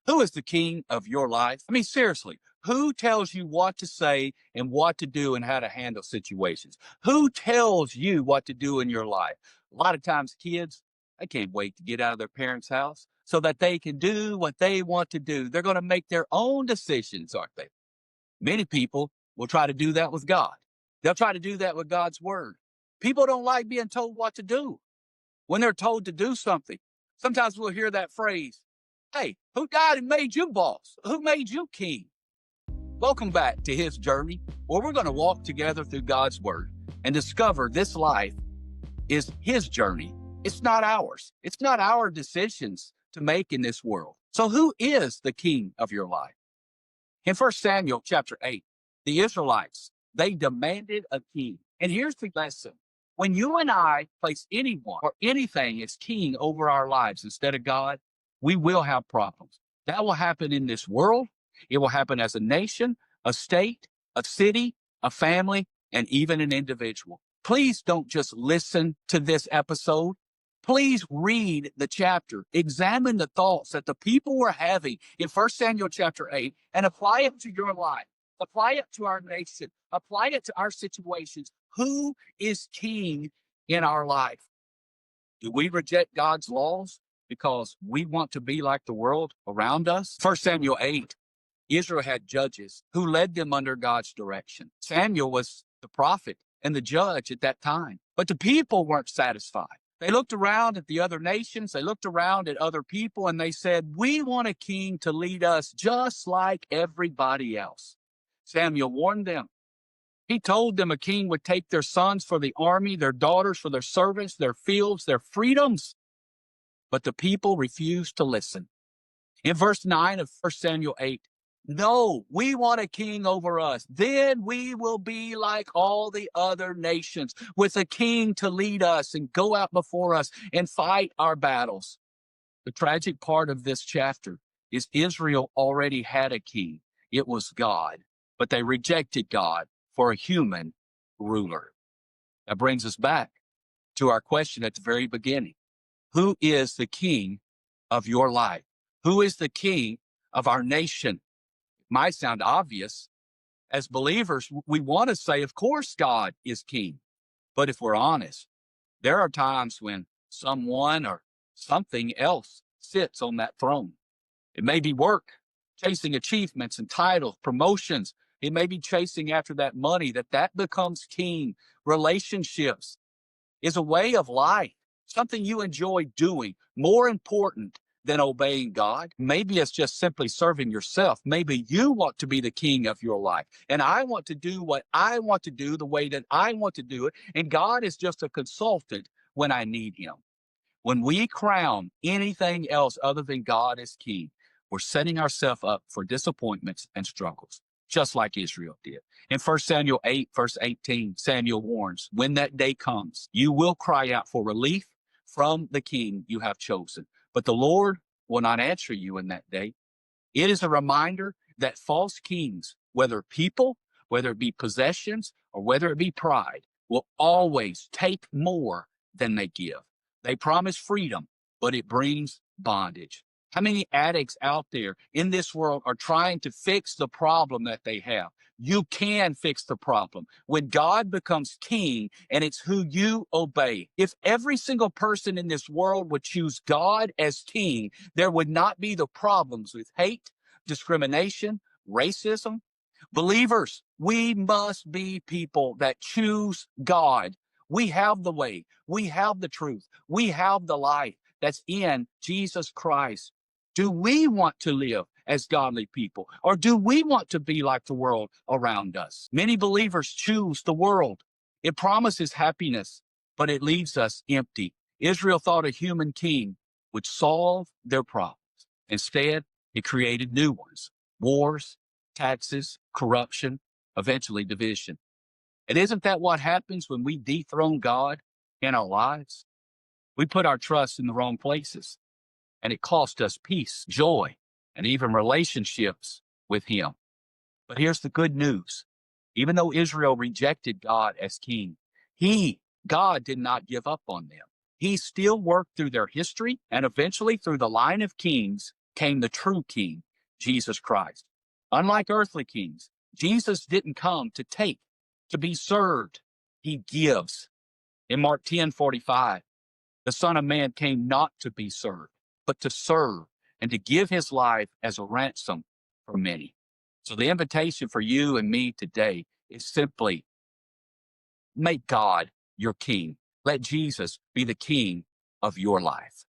Who is the king of your life? I mean, seriously, who tells you what to say and what to do and how to handle situations? Who tells you what to do in your life? A lot of times kids, they can't wait to get out of their parents' house so that they can do what they want to do. They're going to make their own decisions, aren't they? Many people will try to do that with God. They'll try to do that with God's word. People don't like being told what to do. When they're told to do something, sometimes we'll hear that phrase, hey, who died and made you boss? Who made you king? Welcome back to His Journey, where we're going to walk together through God's word and discover this life is His journey. It's not ours. It's not our decisions to make in this world. So who is the king of your life? In 1 Samuel chapter 8, the Israelites, they demanded a king. And here's the lesson. When you and I place anyone or anything as king over our lives instead of God, we will have problems. That will happen in this world. It will happen as a nation, a state, a city, a family, and even an individual. Please don't just listen to this episode. Please read the chapter. Examine the thoughts that the people were having in 1 Samuel chapter 8 and apply it to your life. Apply it to our nation. Apply it to our situations. Who is king in our life? Do we reject God's laws because we want to be like the world around us? 1 Samuel 8, Israel had judges who led them under God's direction. Samuel was the prophet and the judge at that time. But the people weren't satisfied. They looked around at the other nations. They looked around at other people and they said, we want a king to lead us just like everybody else. Samuel warned them. He told them a king would take their sons for the army, their daughters for their servants, their fields, their freedoms. But the people refused to listen. In verse 9 of 1 Samuel 8, no, we want a king over us. Then we will be like all the other nations with a king to lead us and go out before us and fight our battles. The tragic part of this chapter is Israel already had a king. It was God, but they rejected God for a human ruler. That brings us back to our question at the very beginning. Who is the king of your life? Who is the king of our nation? It might sound obvious. As believers, we want to say, of course, God is king. But if we're honest, there are times when someone or something else sits on that throne. It may be work, chasing achievements and titles, promotions. It may be chasing after that money, that becomes king. Relationships is a way of life, something you enjoy doing, more important than obeying God. Maybe it's just simply serving yourself. Maybe you want to be the king of your life. And I want to do what I want to do the way that I want to do it. And God is just a consultant when I need him. When we crown anything else other than God as king, we're setting ourselves up for disappointments and struggles, just like Israel did. In 1 Samuel 8, verse 18, Samuel warns, when that day comes, you will cry out for relief from the king you have chosen. But the Lord will not answer you in that day. It is a reminder that false kings, whether people, whether it be possessions, or whether it be pride, will always take more than they give. They promise freedom, but it brings bondage. How many addicts out there in this world are trying to fix the problem that they have? You can fix the problem when God becomes king and it's who you obey. If every single person in this world would choose God as king, there would not be the problems with hate, discrimination, racism. Believers, we must be people that choose God. We have the way. We have the truth. We have the life that's in Jesus Christ. Do we want to live as godly people, or do we want to be like the world around us? Many believers choose the world. It promises happiness, but it leaves us empty. Israel thought a human king would solve their problems. Instead, it created new ones: wars, taxes, corruption, eventually division. And isn't that what happens when we dethrone God in our lives? We put our trust in the wrong places, and it cost us peace, joy, and even relationships with him. But here's the good news. Even though Israel rejected God as king, God did not give up on them. He still worked through their history and eventually through the line of kings came the true king, Jesus Christ. Unlike earthly kings, Jesus didn't come to take, to be served. He gives. In Mark 10:45, the Son of Man came not to be served, but to serve and to give his life as a ransom for many. So the invitation for you and me today is simply make God your king. Let Jesus be the king of your life.